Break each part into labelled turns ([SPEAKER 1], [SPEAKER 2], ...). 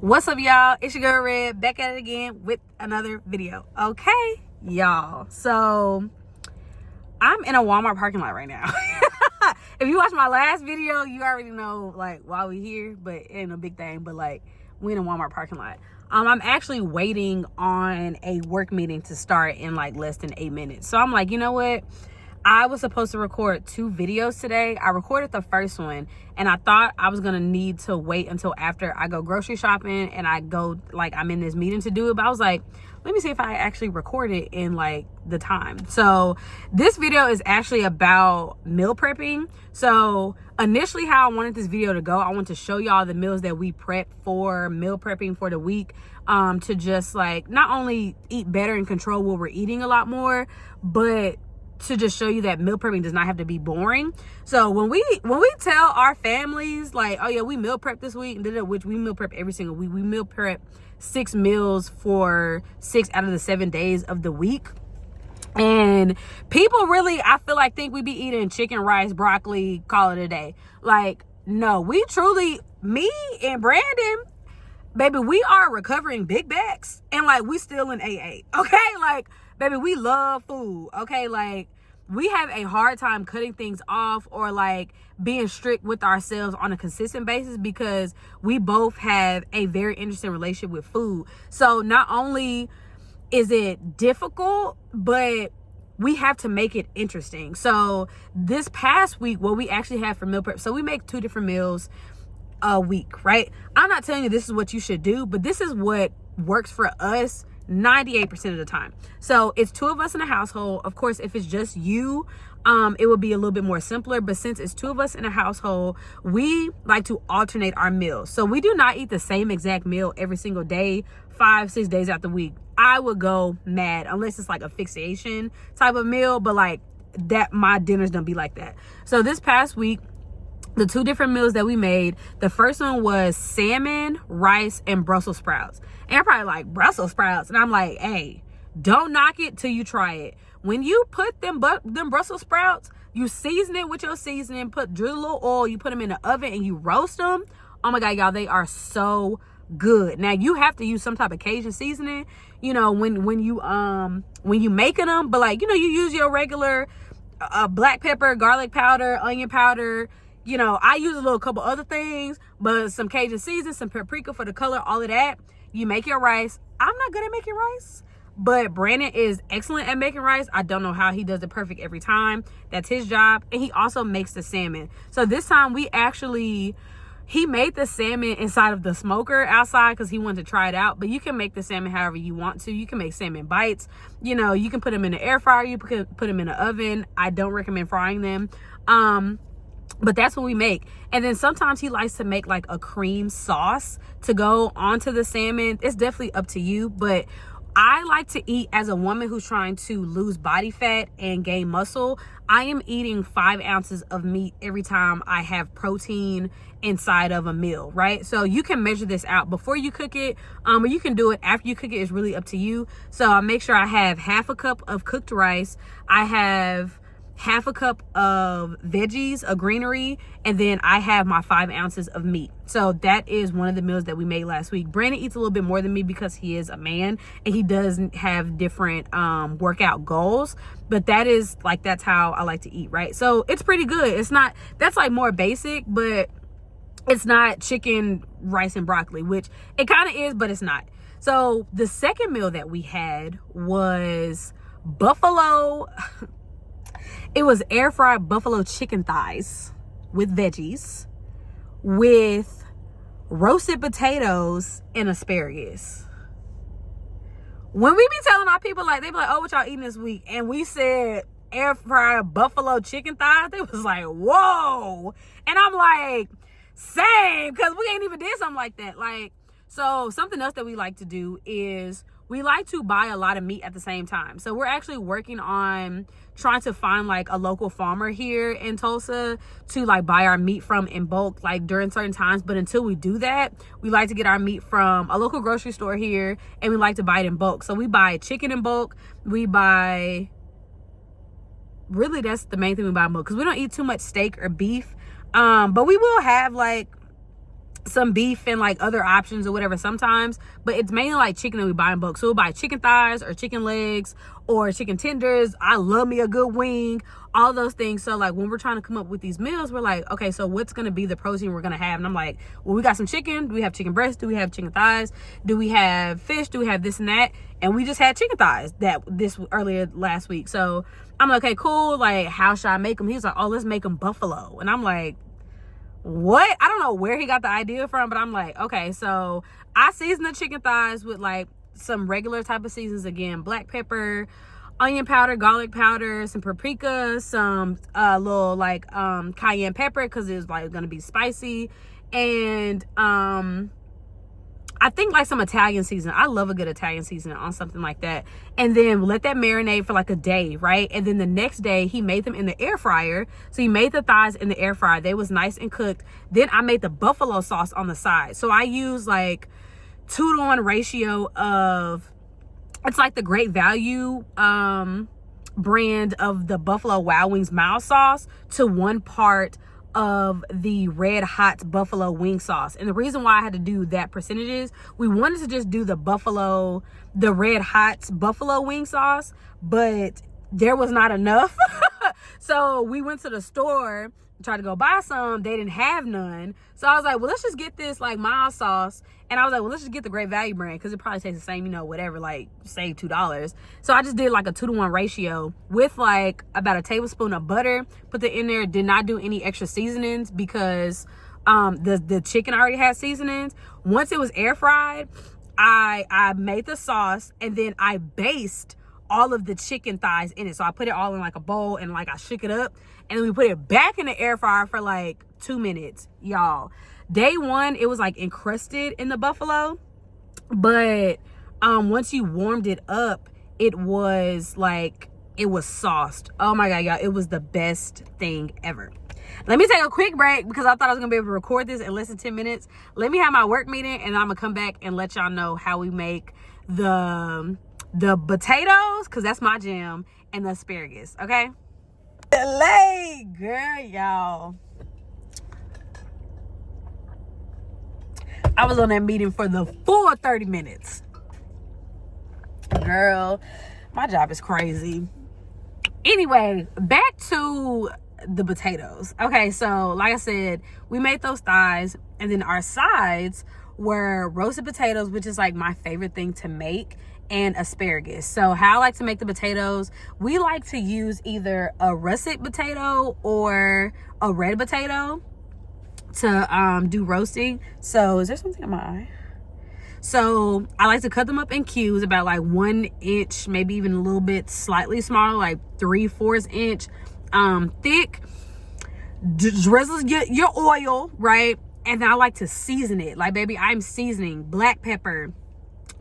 [SPEAKER 1] What's up, y'all? It's your girl Red, back at it again with another video. Okay, y'all, so I'm in a Walmart parking lot right now. If you watched my last video, you already know like why we here, but it ain't a big thing. But like, we in a Walmart parking lot. I'm actually waiting on a work meeting to start in like less than 8 minutes. So I'm like, you know what? I was supposed to record 2 videos today. I recorded the first one and I thought I was gonna need to wait until after I go grocery shopping and I go, like, I'm in this meeting to do it. But I was like, let me see if I actually record it in like the time. So this video is actually about meal prepping. So initially how I wanted this video to go, I want to show y'all the meals that we prep for meal prepping for the week, to just like not only eat better and control what we're eating a lot more, but to just show you that meal prepping does not have to be boring. So when we tell our families like, oh yeah, we meal prep this week, and which we meal prep every single week, we meal prep 6 meals for 6 out of the 7 days of the week. And people really, I feel like, think we be eating chicken, rice, broccoli, call it a day. Like, no, we truly, me and Brandon, baby, we are recovering big backs and like we still in AA. Okay, like, baby, we love food. Okay, like, we have a hard time cutting things off or like being strict with ourselves on a consistent basis because we both have a very interesting relationship with food. So not only is it difficult, but we have to make it interesting. So this past week, what we actually have for meal prep, so we make 2 different meals a week, right? I'm not telling you this is what you should do, but this is what works for us 98% of the time. So it's 2 of us in a household. Of course, if it's just you, it would be a little bit more simpler, but since it's 2 of us in a household, we like to alternate our meals. So we do not eat the same exact meal every single day, 5-6 days out the week. I would go mad unless it's like a fixation type of meal, but like that, my dinners don't be like that. So this past week, the 2 different meals that we made, the first one was salmon, rice, and Brussels sprouts. And you're probably like, Brussels sprouts? And I'm like, hey, don't knock it till you try it. When you put them Brussels sprouts, you season it with your seasoning, drizzle a little oil, you put them in the oven and you roast them. Oh my God, y'all, they are so good. Now you have to use some type of Cajun seasoning, you know, when you making them, but like, you know, you use your regular black pepper, garlic powder, onion powder. You know, I use a couple other things, but some Cajun seasoning, some paprika for the color, all of that. You make your rice. I'm not good at making rice, but Brandon is excellent at making rice. I don't know how he does it perfect every time. That's his job. And he also makes the salmon. So this time he made the salmon inside of the smoker outside because he wanted to try it out. But you can make the salmon however you want to. You can make salmon bites. You know, you can put them in the air fryer. You can put them in the oven. I don't recommend frying them. But that's what we make. And then sometimes he likes to make like a cream sauce to go onto the salmon. It's definitely up to you. But I like to eat, as a woman who's trying to lose body fat and gain muscle, I am eating 5 ounces of meat every time I have protein inside of a meal, right? So you can measure this out before you cook it, or you can do it after you cook it. It's really up to you. So I make sure I have half a cup of cooked rice. I have half a cup of veggies, a greenery, and then I have my 5 ounces of meat. So that is one of the meals that we made last week. Brandon eats a little bit more than me because he is a man and he doesn't have different workout goals, but that's how I like to eat, right? So it's pretty good. It's not, that's like more basic, but it's not chicken, rice, and broccoli, which it kind of is, but it's not. So the second meal that we had was buffalo it was air fried buffalo chicken thighs with veggies, with roasted potatoes and asparagus. When we be telling our people, like, they be like, oh, what y'all eating this week? And we said air fried buffalo chicken thighs, they was like, whoa. And I'm like, same, because we ain't even did something like that. Like, so something else that we like to do is we like to buy a lot of meat at the same time. So we're actually working on trying to find like a local farmer here in Tulsa to like buy our meat from in bulk, like during certain times. But until we do that, we like to get our meat from a local grocery store here, and we like to buy it in bulk. So we buy chicken in bulk. We buy, really, that's the main thing we buy in bulk, because we don't eat too much steak or beef. But we will have like some beef and like other options or whatever sometimes, but it's mainly like chicken that we buy in bulk. So we'll buy chicken thighs or chicken legs or chicken tenders. I love me a good wing, all those things. So like when we're trying to come up with these meals, we're like, okay, so what's going to be the protein we're going to have? And I'm like, well, we got some chicken. Do we have chicken breast? Do we have chicken thighs? Do we have fish? Do we have this and that? And we just had chicken thighs earlier last week. So I'm like, okay, cool. Like, how should I make them? He's like, oh, let's make them buffalo. And I'm like, what? I don't know where he got the idea from, but I'm like, okay. So I season the chicken thighs with like some regular type of seasons. Again, black pepper, onion powder, garlic powder, some paprika, some little like cayenne pepper because it's like gonna be spicy, and I think like some Italian seasoning. I love a good Italian seasoning on something like that. And then let that marinate for like a day, right? And then the next day he made them in the air fryer. So he made the thighs in the air fryer. They was nice and cooked. Then I made the buffalo sauce on the side. So I use like 2-to-1 ratio of, it's like the Great Value brand of the Buffalo Wild Wings mild sauce to 1 part of the Red Hot buffalo wing sauce. And the reason why I had to do that percentage is we wanted to just do the Red Hot buffalo wing sauce, but there was not enough. So we went to the store, tried to go buy some. They didn't have none. So I was like, well, let's just get this like mild sauce. And I was like, well, let's just get the Great Value brand because it probably tastes the same, you know, whatever, like save $2. So I just did like a 2-to-1 ratio with like about a tablespoon of butter, put it in there, did not do any extra seasonings because the chicken already had seasonings. Once it was air fried, I made the sauce and then I basted all of the chicken thighs in it. So I put it all in like a bowl and like I shook it up and then we put it back in the air fryer for like 2 minutes, y'all. Day 1, it was like encrusted in the buffalo, but once you warmed it up, it was sauced. Oh my God, y'all, it was the best thing ever. Let me take a quick break because I thought I was gonna be able to record this in less than 10 minutes. Let me have my work meeting and I'm gonna come back and let y'all know how we make the potatoes, because that's my jam, and the asparagus, okay? Delay, girl, y'all. I was on that meeting for the full 30 minutes. Girl, my job is crazy. Anyway, back to the potatoes. Okay, so like I said, we made those thighs, and then our sides were roasted potatoes, which is like my favorite thing to make, and asparagus. So how I like to make the potatoes, we like to use either a russet potato or a red potato to do roasting. So is there something in my eye? So I like to cut them up in cubes about like 1 inch, maybe even a little bit slightly smaller, like 3/4 inch thick. Drizzle your oil, right? And then I like to season it. Like, baby, I'm seasoning black pepper,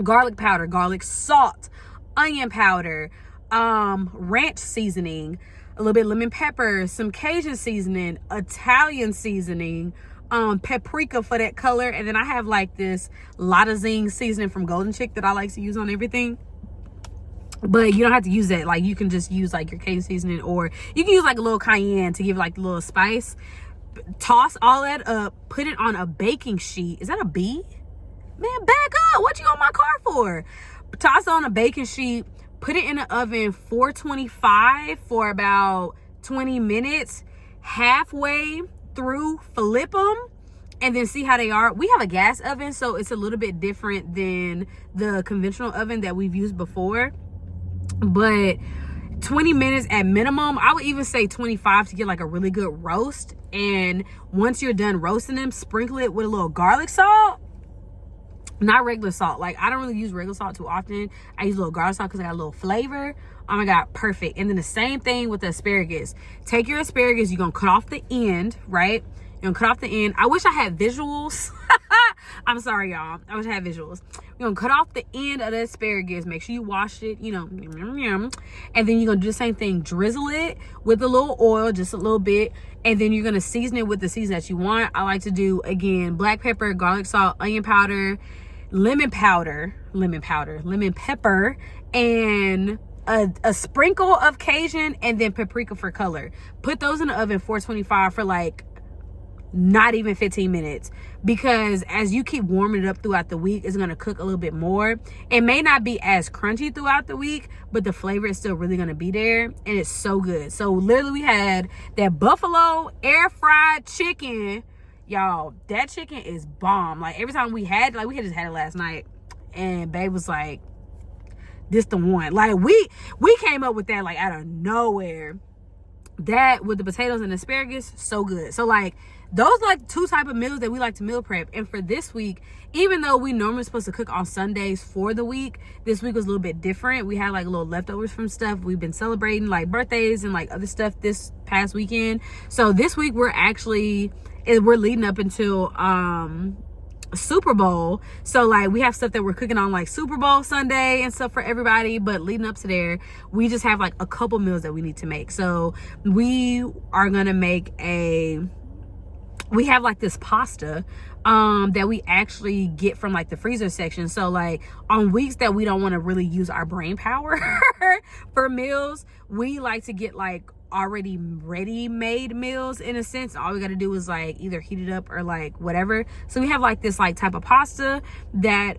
[SPEAKER 1] garlic powder, garlic salt, onion powder, ranch seasoning, a little bit of lemon pepper, some Cajun seasoning, Italian seasoning, paprika for that color. And then I have like this Lotta Zing seasoning from Golden Chick that I like to use on everything. But you don't have to use that. Like, you can just use like your Cajun seasoning, or you can use like a little cayenne to give like a little spice. Toss all that up, put it on a baking sheet. Is that a bee? Man, back up. What you on my car for? Toss it on a baking sheet, put it in the oven 425 for about 20 minutes. Halfway through, flip them and then see how they are. We have a gas oven, so it's a little bit different than the conventional oven that we've used before. But 20 minutes at minimum. I would even say 25 to get like a really good roast. And once you're done roasting them, sprinkle it with a little garlic salt. Not regular salt. Like, I don't really use regular salt too often. I use a little garlic salt because I got a little flavor. Oh my God, perfect. And then the same thing with the asparagus. Take your asparagus, you're gonna cut off the end, right? You're gonna cut off the end. I wish I had visuals. I'm sorry, y'all. I wish I had visuals. You're gonna cut off the end of the asparagus. Make sure you wash it, you know. And then you're gonna do the same thing. Drizzle it with a little oil, just a little bit. And then you're gonna season it with the season that you want. I like to do, again, black pepper, garlic salt, onion powder, lemon pepper, and a sprinkle of Cajun, and then paprika for color. Put those in the oven 425 for like not even 15 minutes, because as you keep warming it up throughout the week, it's going to cook a little bit more. It may not be as crunchy throughout the week, but the flavor is still really going to be there, and it's so good. So literally we had that buffalo air fried chicken. Y'all, that chicken is bomb. Like every time we had, like we had just had it last night, and babe was like, this the one. Like we came up with that like out of nowhere. That with the potatoes and asparagus, so good. So like those are like two type of meals that we like to meal prep. And for this week, even though we normally supposed to cook on Sundays for the week, this week was a little bit different. We had like a little leftovers from stuff. We've been celebrating like birthdays and like other stuff this past weekend. So this week we're leading up until Super Bowl. So like we have stuff that we're cooking on like Super Bowl Sunday and stuff for everybody, but leading up to there, we just have like a couple meals that we need to make. So we are gonna make we have like this pasta that we actually get from like the freezer section. So like on weeks that we don't want to really use our brain power for meals, we like to get like already ready-made meals in a sense. All we got to do is like either heat it up or like whatever. So we have like this like type of pasta that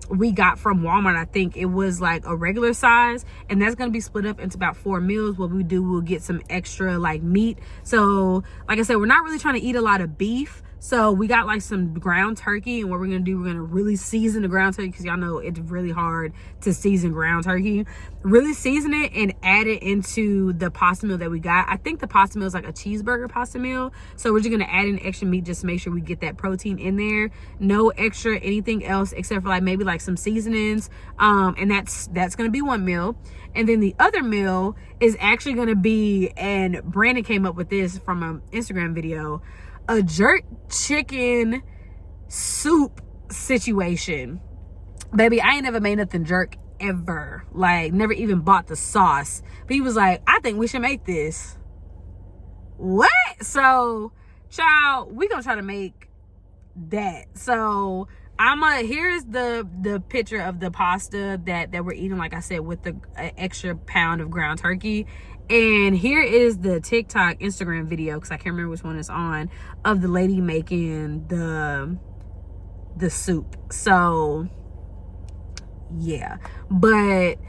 [SPEAKER 1] we got from Walmart. I think it was like a regular size, and that's gonna be split up into about 4 meals. What we do, we'll get some extra like meat. So like I said, we're not really trying to eat a lot of beef, so we got like some ground turkey, and what we're gonna do, we're gonna really season the ground turkey, because y'all know it's really hard to season ground turkey. Really season it and add it into the pasta meal that we got. I think the pasta meal is like a cheeseburger pasta meal, so we're just gonna add in extra meat just to make sure we get that protein in there. No extra anything else except for like maybe like some seasonings, and that's gonna be one meal. And then the other meal is actually gonna be, and Brandon came up with this from an Instagram video, a jerk chicken soup situation. Baby, I ain't never made nothing jerk ever. Like, never even bought the sauce. But he was like, I think we should make this. What? So, child, we gonna try to make that. So, here's the picture of the pasta that we're eating, like I said, with the extra pound of ground turkey. And here is the TikTok, Instagram video, because I can't remember which one it's on, of the lady making the soup. So yeah, but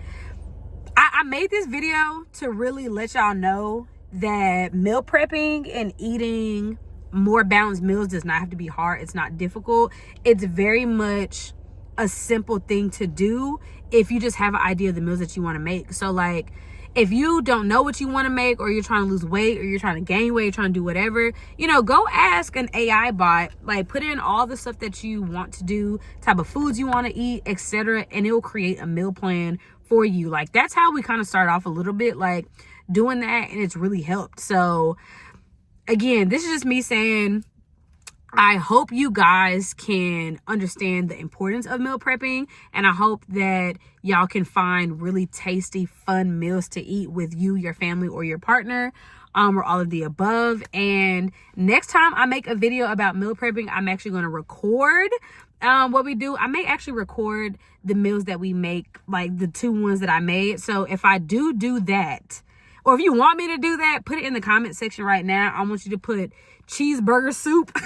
[SPEAKER 1] I made this video to really let y'all know that meal prepping and eating more balanced meals does not have to be hard. It's not difficult. It's very much a simple thing to do if you just have an idea of the meals that you want to make. So like, if you don't know what you want to make, or you're trying to lose weight, or you're trying to gain weight, you're trying to do whatever, you know, go ask an AI bot, like put in all the stuff that you want to do, type of foods you want to eat, etc., and it will create a meal plan for you. Like that's how we kind of start off a little bit, like doing that, and it's really helped. So again, this is just me saying, I hope you guys can understand the importance of meal prepping, and I hope that y'all can find really tasty, fun meals to eat with you, your family, or your partner, or all of the above. And next time I make a video about meal prepping, I'm actually going to record what we do. I may actually record the meals that we make, like the 2 ones that I made. So if I do that, or if you want me to do that, put it in the comment section right now. I want you to put cheeseburger soup.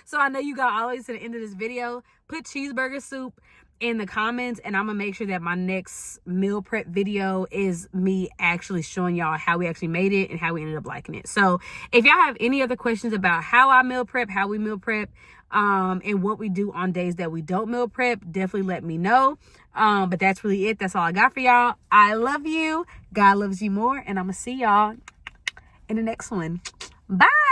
[SPEAKER 1] So I know you got all the way to the end of this video. Put cheeseburger soup in the comments, and I'm gonna make sure that my next meal prep video is me actually showing y'all how we actually made it and how we ended up liking it. So if y'all have any other questions about how I meal prep, how we meal prep, and what we do on days that we don't meal prep, definitely let me know. But that's really it. That's all I got for y'all. I love you. God loves you more, and I'm gonna see y'all in the next one. Bye.